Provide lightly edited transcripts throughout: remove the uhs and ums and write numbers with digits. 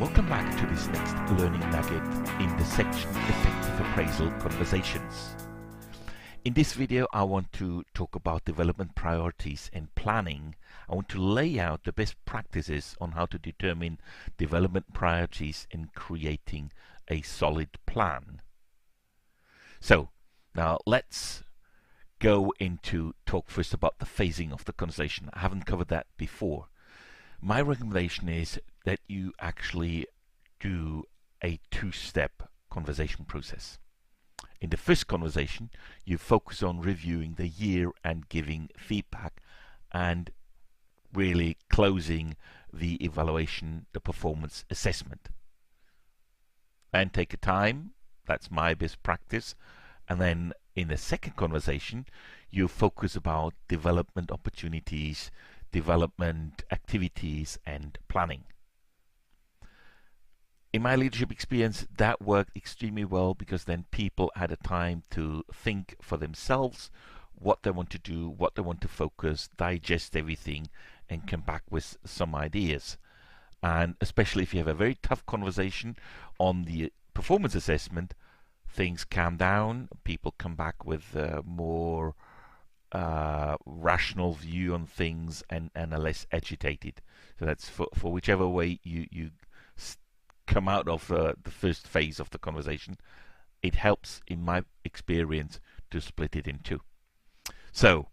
Welcome back to this next learning nugget in the section Effective Appraisal Conversations. In this video, I want to talk about development priorities and planning. I want to lay out the best practices on how to determine development priorities and creating a solid plan. So, now let's go into talk first about the phasing of the conversation. I haven't covered that before. My recommendation is that you actually do a two-step conversation process. In the first conversation, you focus on reviewing the year and giving feedback and really closing the evaluation, the performance assessment. And take a time, that's my best practice. And then in the second conversation, you focus about development opportunities, development activities, and planning. In my leadership experience, that worked extremely well because then people had a time to think for themselves what they want to do, what they want to focus, digest everything, and come back with some ideas. And especially if you have a very tough conversation on the performance assessment, things calm down, people come back with more rational view on things and are less agitated. So that's for whichever way you come out of the first phase of the conversation. It helps, in my experience, to split it in two. So,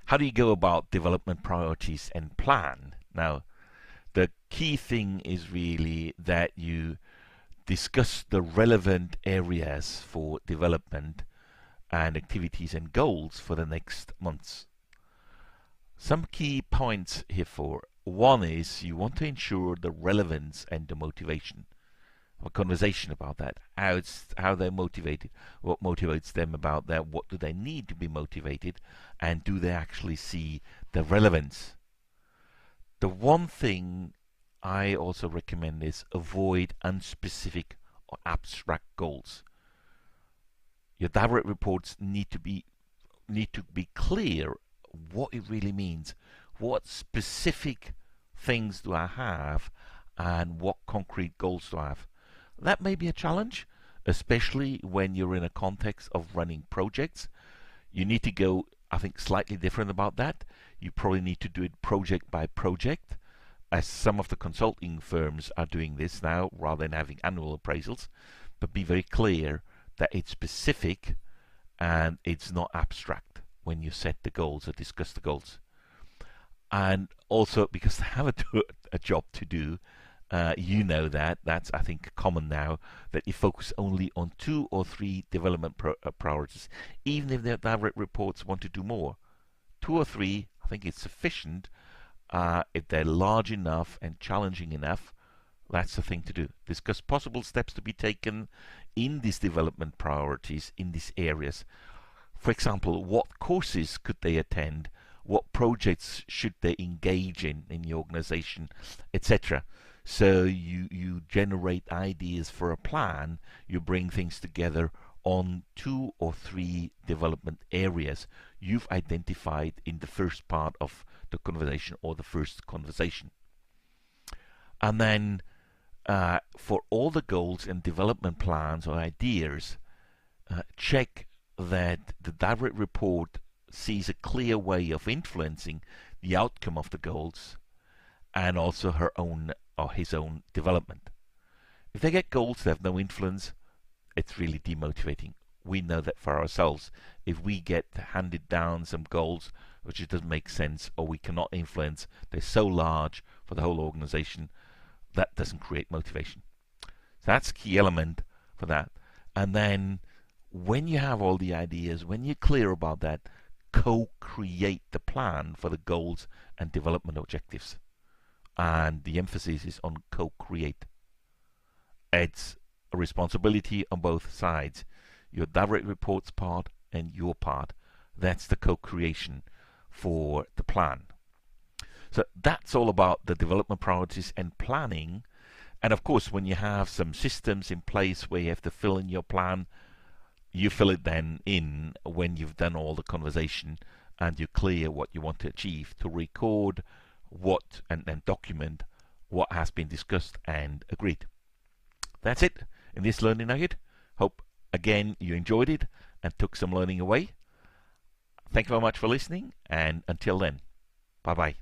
how do you go about development priorities and plan? Now, the key thing is really that you discuss the relevant areas for development and activities and goals for the next months. Some key points here for one is you want to ensure the relevance and the motivation. A conversation about that, how they're motivated, what motivates them about that, what do they need to be motivated, and do they actually see the relevance. The one thing I also recommend is avoid unspecific or abstract goals. Your direct reports need to be clear what it really means. What specific things do I have, and what concrete goals do I have? That may be a challenge, especially when you're in a context of running projects. You need to go, I think, slightly different about that. You probably need to do it project by project, as some of the consulting firms are doing this now rather than having annual appraisals. But be very clear that it's specific and it's not abstract when you set the goals or discuss the goals. And also, because they have a job to do, you know that's, I think, common now, that you focus only on 2 or 3 development priorities, even if their direct reports want to do more. 2 or 3, I think it's sufficient. If they're large enough and challenging enough, that's the thing to do. Discuss possible steps to be taken in these development priorities in these areas. For example, what courses could they attend? What projects should they engage in the organization, etc. So you generate ideas for a plan, you bring things together on 2 or 3 development areas you've identified in the first part of the conversation or the first conversation. And then for all the goals and development plans or ideas, check that the direct report sees a clear way of influencing the outcome of the goals and also her own or his own development. If they get goals that have no influence, it's really demotivating. We know that for ourselves. If we get handed down some goals which just doesn't make sense or we cannot influence, they're so large for the whole organization, that doesn't create motivation. So that's a key element for that. And then when you have all the ideas, when you're clear about that, co-create the plan for the goals and development objectives. And the emphasis is on co-create. It's a responsibility on both sides. Your direct reports part and your part. That's the co-creation for the plan. So that's all about the development priorities and planning. And of course, when you have some systems in place where you have to fill in your plan, you fill it then in when you've done all the conversation and you're clear what you want to achieve, to record what and document what has been discussed and agreed. that's it in this learning nugget. Hope again you enjoyed it and took some learning away. Thank you very much for listening, and until then, bye bye.